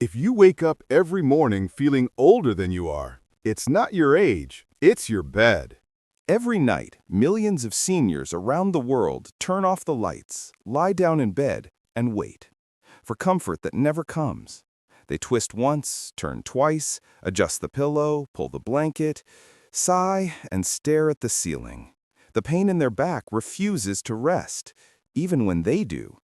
If you wake up every morning feeling older than you are, it's not your age, it's your bed. Every night, millions of seniors around the world turn off the lights, lie down in bed, and wait for comfort that never comes. They twist once, turn twice, adjust the pillow, pull the blanket, sigh, and stare at the ceiling. The pain in their back refuses to rest, even when they do.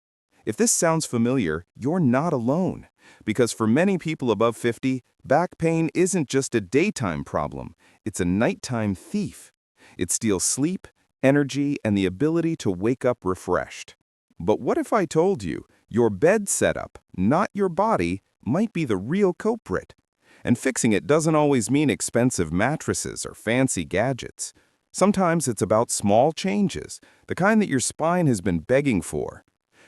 If this sounds familiar, you're not alone. Because for many people above 50, back pain isn't just a daytime problem, it's a nighttime thief. It steals sleep, energy, and the ability to wake up refreshed. But what if I told you your bed setup, not your body, might be the real culprit? And fixing it doesn't always mean expensive mattresses or fancy gadgets. Sometimes it's about small changes, the kind that your spine has been begging for.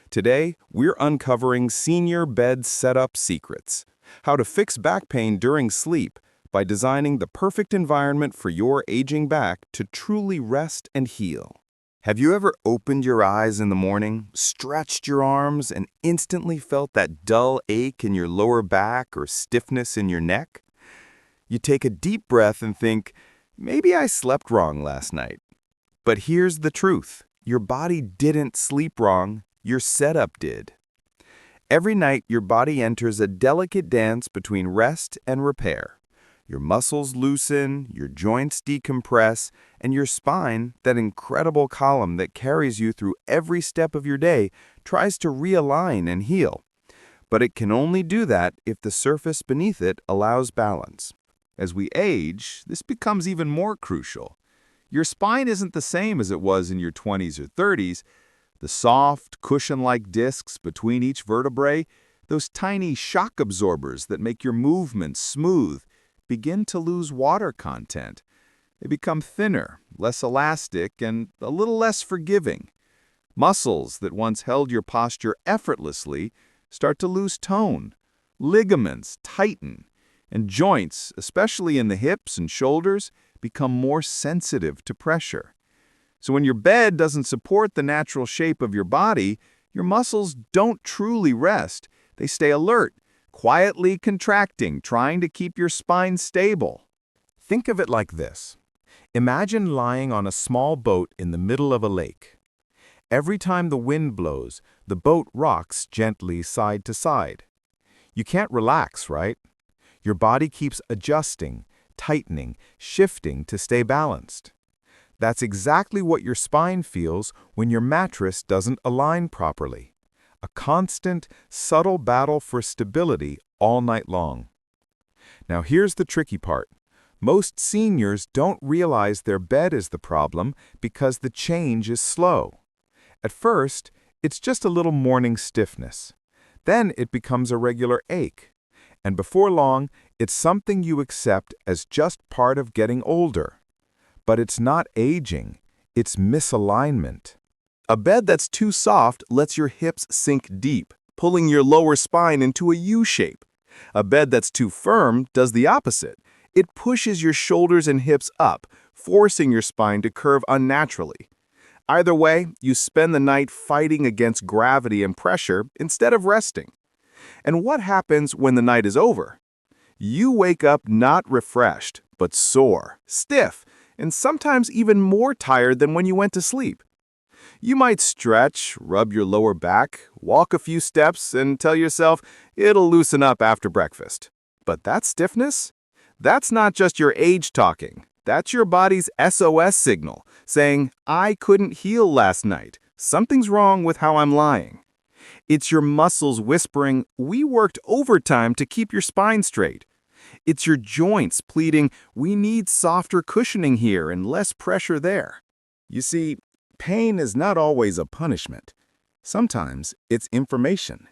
Today, we're uncovering senior bed setup secrets. How to fix back pain during sleep by designing the perfect environment for your aging back to truly rest and heal. Have you ever opened your eyes in the morning, stretched your arms, and instantly felt that dull ache in your lower back or stiffness in your neck? You take a deep breath and think, maybe I slept wrong last night. But here's the truth. Your body didn't sleep wrong. Your setup did. Every night, your body enters a delicate dance between rest and repair. Your muscles loosen, your joints decompress, and your spine, that incredible column that carries you through every step of your day, tries to realign and heal. But it can only do that if the surface beneath it allows balance. As we age, this becomes even more crucial. Your spine isn't the same as it was in your 20s or 30s. The soft, cushion-like discs between each vertebrae, those tiny shock absorbers that make your movements smooth, begin to lose water content. They become thinner, less elastic, and a little less forgiving. Muscles that once held your posture effortlessly start to lose tone. Ligaments tighten, and joints, especially in the hips and shoulders, become more sensitive to pressure. So when your bed doesn't support the natural shape of your body, your muscles don't truly rest. They stay alert, quietly contracting, trying to keep your spine stable. Think of it like this. Imagine lying on a small boat in the middle of a lake. Every time the wind blows, the boat rocks gently side to side. You can't relax, right? Your body keeps adjusting, tightening, shifting to stay balanced. That's exactly what your spine feels when your mattress doesn't align properly. A constant, subtle battle for stability all night long. Now here's the tricky part. Most seniors don't realize their bed is the problem because the change is slow. At first, it's just a little morning stiffness. Then it becomes a regular ache. And before long, it's something you accept as just part of getting older. But it's not aging, it's misalignment. A bed that's too soft lets your hips sink deep, pulling your lower spine into a U shape. A bed that's too firm does the opposite. It pushes your shoulders and hips up, forcing your spine to curve unnaturally. Either way, you spend the night fighting against gravity and pressure instead of resting. And what happens when the night is over? You wake up not refreshed, but sore, stiff, and sometimes even more tired than when you went to sleep. You might stretch, rub your lower back, walk a few steps, and tell yourself it'll loosen up after breakfast. But that stiffness? That's not just your age talking. That's your body's SOS signal, saying, I couldn't heal last night. Something's wrong with how I'm lying. It's your muscles whispering, we worked overtime to keep your spine straight. It's your joints pleading, we need softer cushioning here and less pressure there. You see, pain is not always a punishment. Sometimes it's information.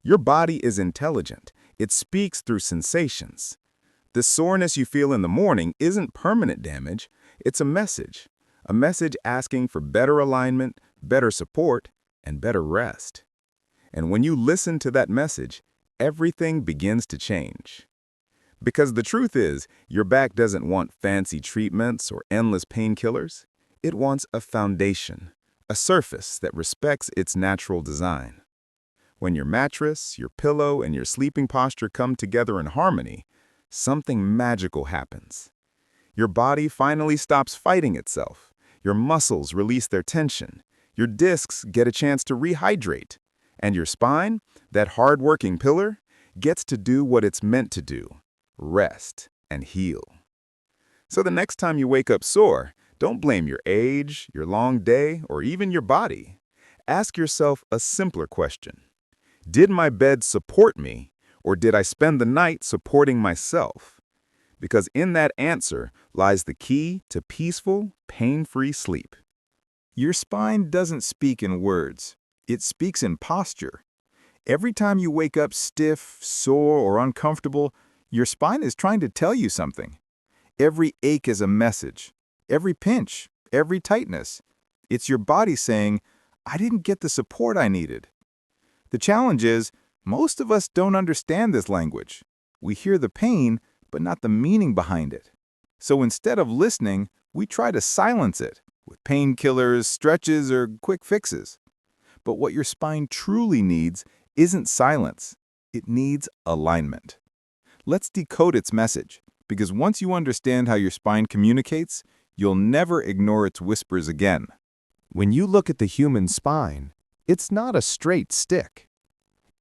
Your body is intelligent. It speaks through sensations. The soreness you feel in the morning isn't permanent damage. It's a message asking for better alignment, better support, and better rest. And when you listen to that message, everything begins to change. Because the truth is, your back doesn't want fancy treatments or endless painkillers. It wants a foundation, a surface that respects its natural design. When your mattress, your pillow, and your sleeping posture come together in harmony, something magical happens. Your body finally stops fighting itself. Your muscles release their tension. Your discs get a chance to rehydrate. And your spine, that hard-working pillar, gets to do what it's meant to do: rest and heal. So the next time you wake up sore, don't blame your age, your long day, or even your body. Ask yourself a simpler question. Did my bed support me, or did I spend the night supporting myself? Because in that answer lies the key to peaceful, pain-free sleep. Your spine doesn't speak in words. It speaks in posture. Every time you wake up stiff, sore, or uncomfortable, your spine is trying to tell you something. Every ache is a message. Every pinch, every tightness. It's your body saying, "I didn't get the support I needed." The challenge is, most of us don't understand this language. We hear the pain, but not the meaning behind it. So instead of listening, we try to silence it with painkillers, stretches, or quick fixes. But what your spine truly needs isn't silence. It needs alignment. Let's decode its message, because once you understand how your spine communicates, you'll never ignore its whispers again. When you look at the human spine, it's not a straight stick.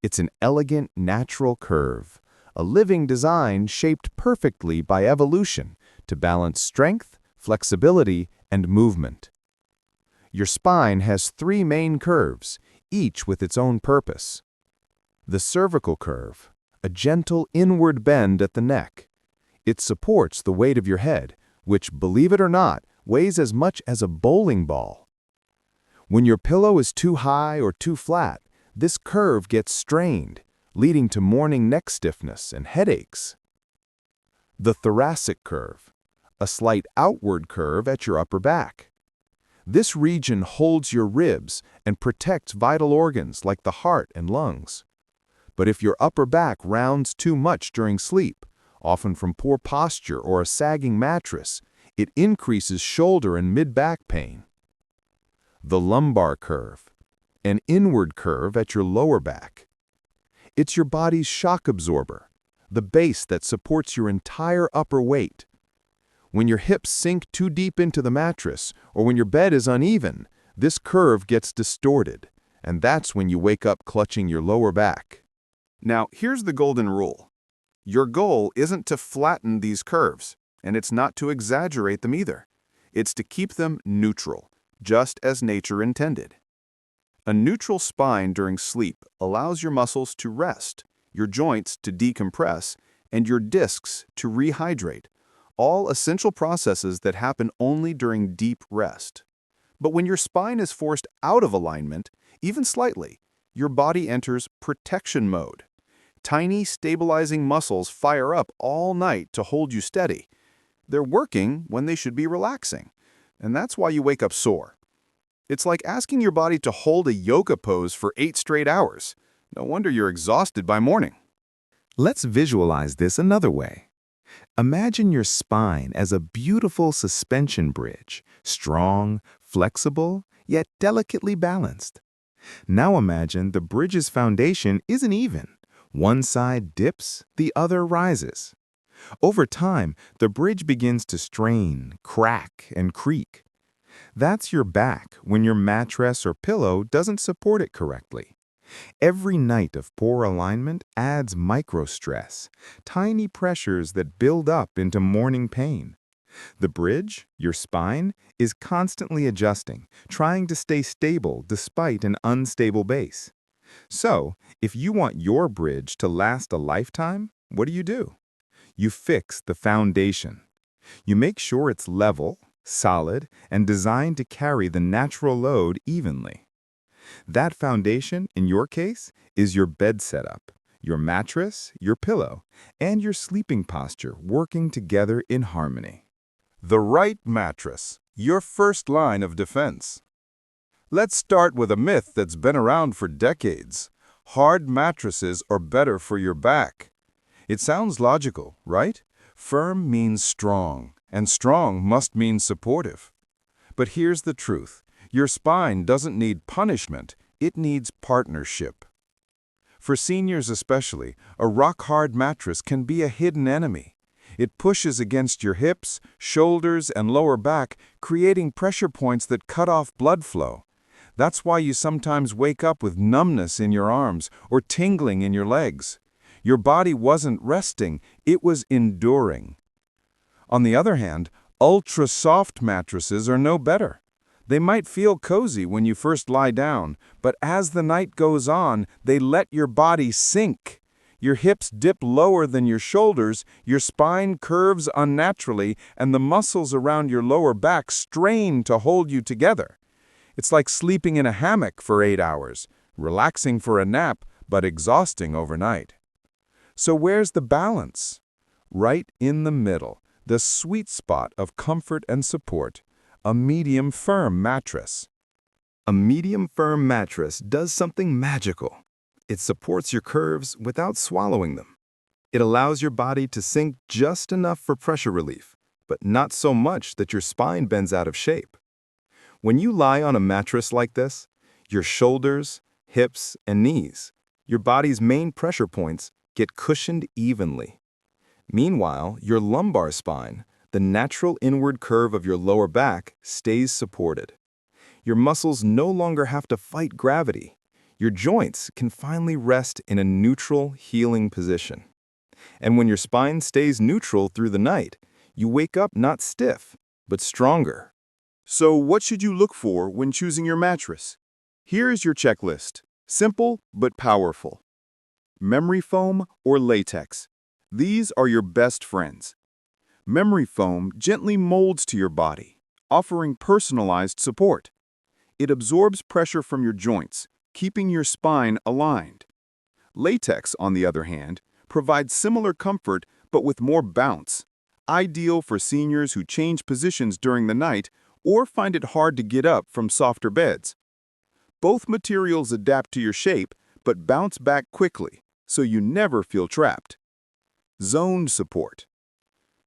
It's an elegant, natural curve, a living design shaped perfectly by evolution to balance strength, flexibility, and movement. Your spine has three main curves, each with its own purpose. The cervical curve, a gentle inward bend at the neck. It supports the weight of your head, which, believe it or not, weighs as much as a bowling ball. When your pillow is too high or too flat, this curve gets strained, leading to morning neck stiffness and headaches. The thoracic curve, a slight outward curve at your upper back. This region holds your ribs and protects vital organs like the heart and lungs. But if your upper back rounds too much during sleep, often from poor posture or a sagging mattress, it increases shoulder and mid-back pain. The lumbar curve, an inward curve at your lower back. It's your body's shock absorber, the base that supports your entire upper weight. When your hips sink too deep into the mattress or when your bed is uneven, this curve gets distorted, and that's when you wake up clutching your lower back. Now, here's the golden rule. Your goal isn't to flatten these curves, and it's not to exaggerate them either. It's to keep them neutral, just as nature intended. A neutral spine during sleep allows your muscles to rest, your joints to decompress, and your discs to rehydrate, all essential processes that happen only during deep rest. But when your spine is forced out of alignment, even slightly, your body enters protection mode. Tiny, stabilizing muscles fire up all night to hold you steady. They're working when they should be relaxing, and that's why you wake up sore. It's like asking your body to hold a yoga pose for 8 straight hours. No wonder you're exhausted by morning. Let's visualize this another way. Imagine your spine as a beautiful suspension bridge, strong, flexible, yet delicately balanced. Now imagine the bridge's foundation isn't even. One side dips, the other rises. Over time, the bridge begins to strain, crack, and creak. That's your back when your mattress or pillow doesn't support it correctly. Every night of poor alignment adds micro-stress, tiny pressures that build up into morning pain. The bridge, your spine, is constantly adjusting, trying to stay stable despite an unstable base. So, if you want your bridge to last a lifetime, what do? You fix the foundation. You make sure it's level, solid, and designed to carry the natural load evenly. That foundation, in your case, is your bed setup, your mattress, your pillow, and your sleeping posture working together in harmony. The right mattress, your first line of defense. Let's start with a myth that's been around for decades. Hard mattresses are better for your back. It sounds logical, right? Firm means strong, and strong must mean supportive. But here's the truth. Your spine doesn't need punishment, it needs partnership. For seniors especially, a rock-hard mattress can be a hidden enemy. It pushes against your hips, shoulders, and lower back, creating pressure points that cut off blood flow. That's why you sometimes wake up with numbness in your arms or tingling in your legs. Your body wasn't resting, it was enduring. On the other hand, ultra-soft mattresses are no better. They might feel cozy when you first lie down, but as the night goes on, they let your body sink. Your hips dip lower than your shoulders, your spine curves unnaturally, and the muscles around your lower back strain to hold you together. It's like sleeping in a hammock for 8 hours, relaxing for a nap, but exhausting overnight. So where's the balance? Right in the middle, the sweet spot of comfort and support, a medium firm mattress. A medium firm mattress does something magical. It supports your curves without swallowing them. It allows your body to sink just enough for pressure relief, but not so much that your spine bends out of shape. When you lie on a mattress like this, your shoulders, hips, and knees, your body's main pressure points, get cushioned evenly. Meanwhile, your lumbar spine, the natural inward curve of your lower back, stays supported. Your muscles no longer have to fight gravity. Your joints can finally rest in a neutral, healing position. And when your spine stays neutral through the night, you wake up not stiff, but stronger. So what should you look for when choosing your mattress? Here's your checklist. Simple but powerful. Memory foam or latex. These are your best friends. Memory foam gently molds to your body, offering personalized support. It absorbs pressure from your joints, keeping your spine aligned. Latex, on the other hand, provides similar comfort but with more bounce, ideal for seniors who change positions during the night or find it hard to get up from softer beds. Both materials adapt to your shape but bounce back quickly, so you never feel trapped. Zoned support.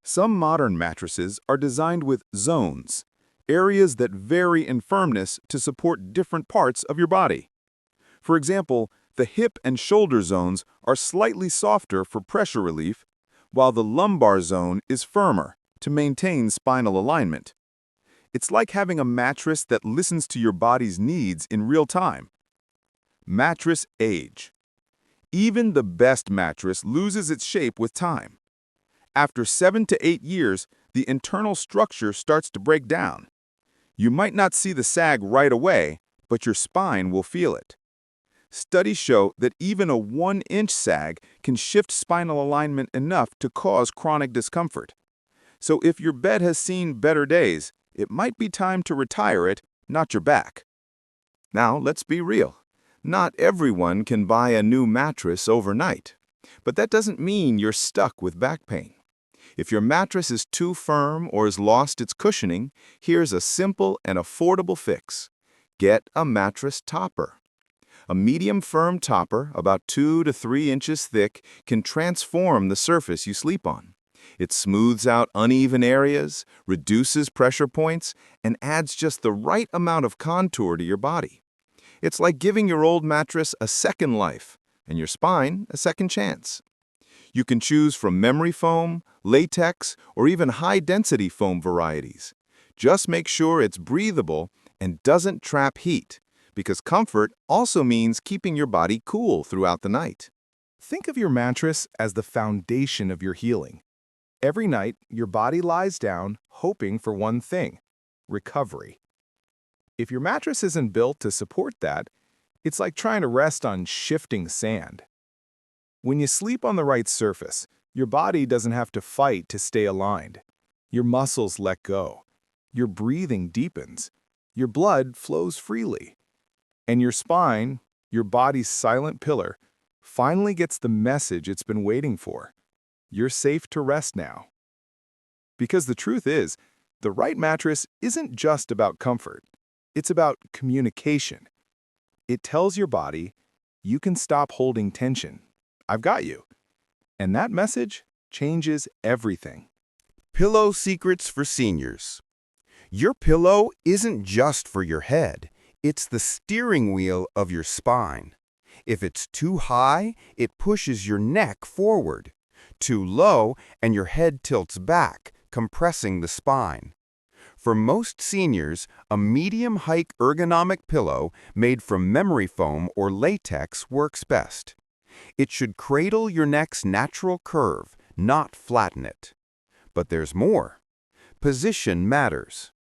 Some modern mattresses are designed with zones, areas that vary in firmness to support different parts of your body. For example, the hip and shoulder zones are slightly softer for pressure relief, while the lumbar zone is firmer to maintain spinal alignment. It's like having a mattress that listens to your body's needs in real time. Mattress age. Even the best mattress loses its shape with time. After 7 to 8 years, the internal structure starts to break down. You might not see the sag right away, but your spine will feel it. Studies show that even a 1-inch sag can shift spinal alignment enough to cause chronic discomfort. So if your bed has seen better days, it might be time to retire it, not your back. Now, let's be real. Not everyone can buy a new mattress overnight, but that doesn't mean you're stuck with back pain. If your mattress is too firm or has lost its cushioning, here's a simple and affordable fix. Get a mattress topper. A medium firm topper, about 2 to 3 inches thick, can transform the surface you sleep on. It smooths out uneven areas, reduces pressure points, and adds just the right amount of contour to your body. It's like giving your old mattress a second life and your spine a second chance. You can choose from memory foam, latex, or even high-density foam varieties. Just make sure it's breathable and doesn't trap heat, because comfort also means keeping your body cool throughout the night. Think of your mattress as the foundation of your healing. Every night, your body lies down, hoping for one thing: recovery. If your mattress isn't built to support that, it's like trying to rest on shifting sand. When you sleep on the right surface, your body doesn't have to fight to stay aligned. Your muscles let go. Your breathing deepens. Your blood flows freely. And your spine, your body's silent pillar, finally gets the message it's been waiting for. You're safe to rest now. Because the truth is, the right mattress isn't just about comfort. It's about communication. It tells your body, you can stop holding tension. I've got you. And that message changes everything. Pillow secrets for seniors. Your pillow isn't just for your head. It's the steering wheel of your spine. If it's too high, it pushes your neck forward. Too low, and your head tilts back, compressing the spine. For most seniors, a medium-height ergonomic pillow made from memory foam or latex works best. It should cradle your neck's natural curve, not flatten it. But there's more. Position matters.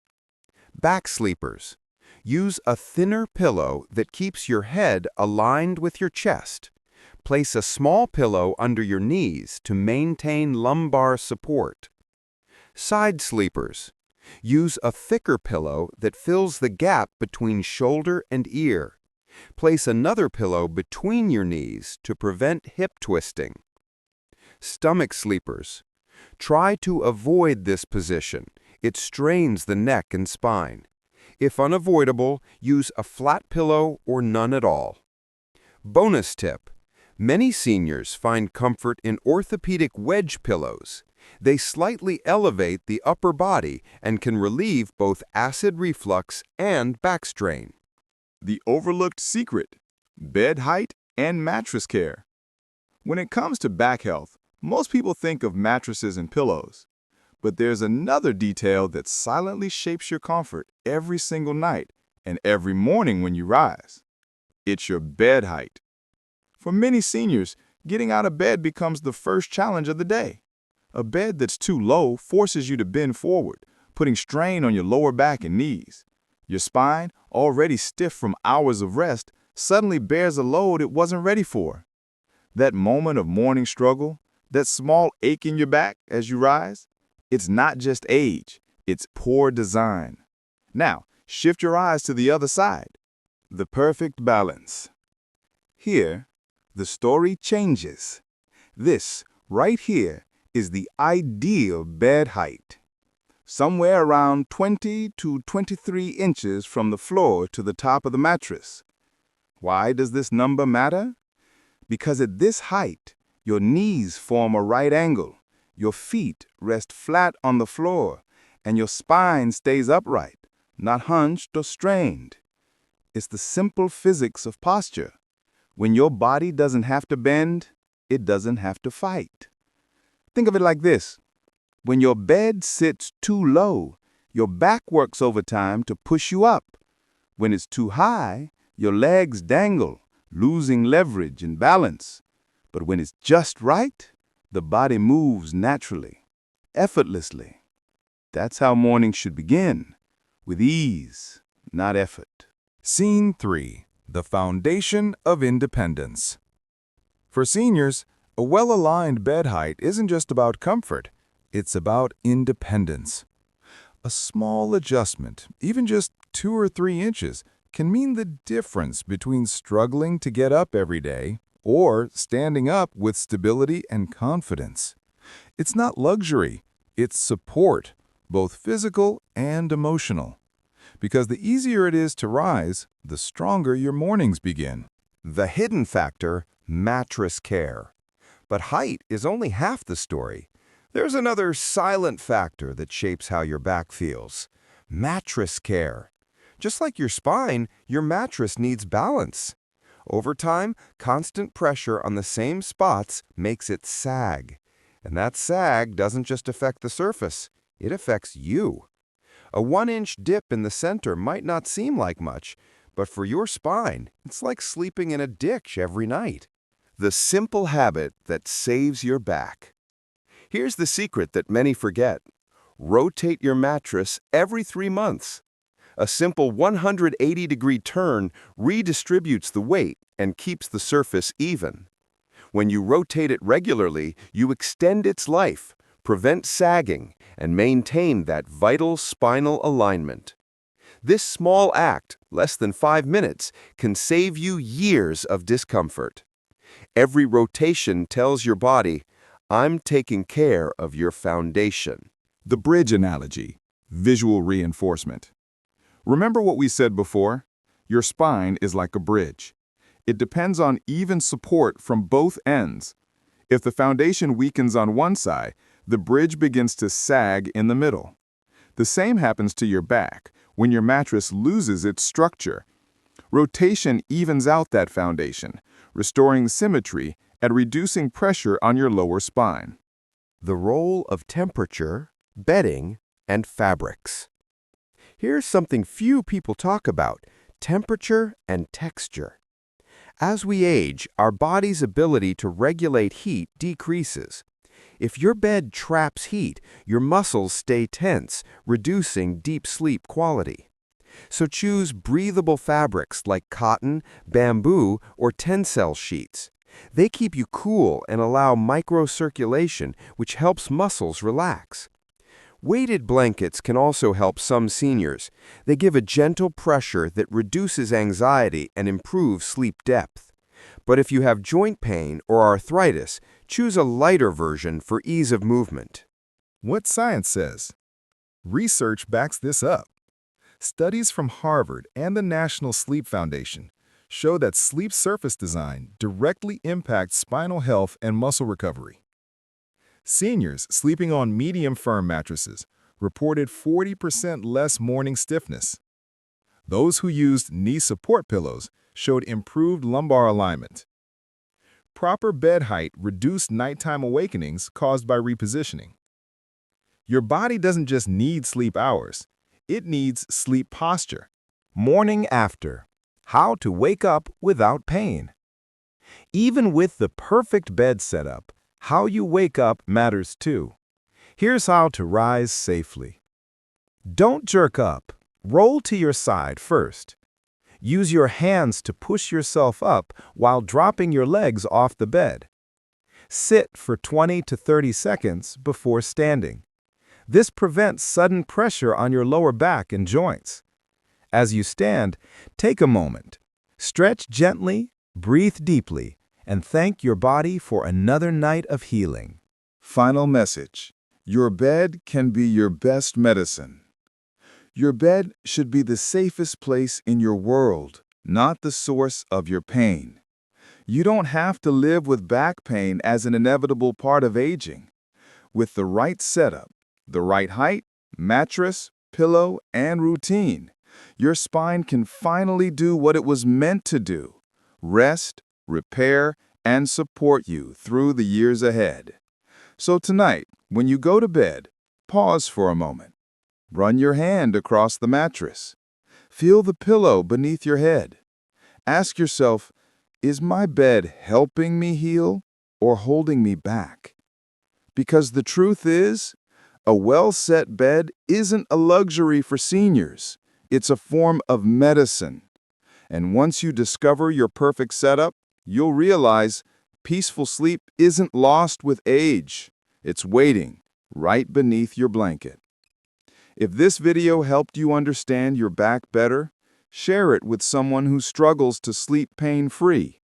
Back sleepers. Use a thinner pillow that keeps your head aligned with your chest. Place a small pillow under your knees to maintain lumbar support. Side sleepers. Use a thicker pillow that fills the gap between shoulder and ear. Place another pillow between your knees to prevent hip twisting. Stomach sleepers. Try to avoid this position. It strains the neck and spine. If unavoidable, use a flat pillow or none at all. Bonus tip. Many seniors find comfort in orthopedic wedge pillows. They slightly elevate the upper body and can relieve both acid reflux and back strain. The overlooked secret: bed height and mattress care. When it comes to back health, most people think of mattresses and pillows. But there's another detail that silently shapes your comfort every single night and every morning when you rise. It's your bed height. For many seniors, getting out of bed becomes the first challenge of the day. A bed that's too low forces you to bend forward, putting strain on your lower back and knees. Your spine, already stiff from hours of rest, suddenly bears a load it wasn't ready for. That moment of morning struggle, that small ache in your back as you rise, it's not just age, it's poor design. Now, shift your eyes to the other side. The perfect balance. Here, the story changes. This, right here, is the ideal bed height. Somewhere around 20 to 23 inches from the floor to the top of the mattress. Why does this number matter? Because at this height, your knees form a right angle, your feet rest flat on the floor, and your spine stays upright, not hunched or strained. It's the simple physics of posture. When your body doesn't have to bend, it doesn't have to fight. Think of it like this. When your bed sits too low, your back works overtime to push you up. When it's too high, your legs dangle, losing leverage and balance. But when it's just right, the body moves naturally, effortlessly. That's how morning should begin, with ease, not effort. Scene 3. The Foundation of Independence. For seniors, a well-aligned bed height isn't just about comfort, it's about independence. A small adjustment, even just 2 or 3 inches, can mean the difference between struggling to get up every day or standing up with stability and confidence. It's not luxury, it's support, both physical and emotional. Because the easier it is to rise, the stronger your mornings begin. The hidden factor, mattress care. But height is only half the story. There's another silent factor that shapes how your back feels. Mattress care. Just like your spine, your mattress needs balance. Over time, constant pressure on the same spots makes it sag. And that sag doesn't just affect the surface, it affects you. A 1-inch dip in the center might not seem like much, but for your spine, it's like sleeping in a ditch every night. The simple habit that saves your back. Here's the secret that many forget. Rotate your mattress every 3 months. A simple 180-degree turn redistributes the weight and keeps the surface even. When you rotate it regularly, you extend its life, prevent sagging, and maintain that vital spinal alignment. This small act, less than 5 minutes, can save you years of discomfort. Every rotation tells your body, I'm taking care of your foundation. The bridge analogy, visual reinforcement. Remember what we said before? Your spine is like a bridge. It depends on even support from both ends. If the foundation weakens on one side, the bridge begins to sag in the middle. The same happens to your back when your mattress loses its structure. Rotation evens out that foundation, restoring symmetry and reducing pressure on your lower spine. The role of temperature, bedding, and fabrics. Here's something few people talk about: temperature and texture. As we age, our body's ability to regulate heat decreases. If your bed traps heat, your muscles stay tense, reducing deep sleep quality. So choose breathable fabrics like cotton, bamboo, or tencel sheets. They keep you cool and allow microcirculation, which helps muscles relax. Weighted blankets can also help some seniors. They give a gentle pressure that reduces anxiety and improves sleep depth. But if you have joint pain or arthritis, choose a lighter version for ease of movement. What science says? Research backs this up. Studies from Harvard and the National Sleep Foundation show that sleep surface design directly impacts spinal health and muscle recovery. Seniors sleeping on medium firm mattresses reported 40% less morning stiffness. Those who used knee support pillows showed improved lumbar alignment. Proper bed height reduced nighttime awakenings caused by repositioning. Your body doesn't just need sleep hours, it needs sleep posture. Morning after. How to wake up without pain. Even with the perfect bed setup, how you wake up matters too. Here's how to rise safely. Don't jerk up. Roll to your side first. Use your hands to push yourself up while dropping your legs off the bed. Sit for 20 to 30 seconds before standing. This prevents sudden pressure on your lower back and joints. As you stand, take a moment. Stretch gently, breathe deeply, and thank your body for another night of healing. Final message. Your bed can be your best medicine. Your bed should be the safest place in your world, not the source of your pain. You don't have to live with back pain as an inevitable part of aging. With the right setup, the right height, mattress, pillow, and routine, your spine can finally do what it was meant to do: rest, repair, and support you through the years ahead. So tonight, when you go to bed, pause for a moment. Run your hand across the mattress. Feel the pillow beneath your head. Ask yourself, is my bed helping me heal or holding me back? Because the truth is, a well-set bed isn't a luxury for seniors. It's a form of medicine. And once you discover your perfect setup, you'll realize peaceful sleep isn't lost with age. It's waiting right beneath your blanket. If this video helped you understand your back better, share it with someone who struggles to sleep pain-free.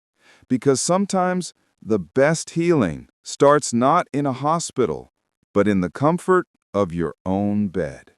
Because sometimes the best healing starts not in a hospital, but in the comfort of your own bed.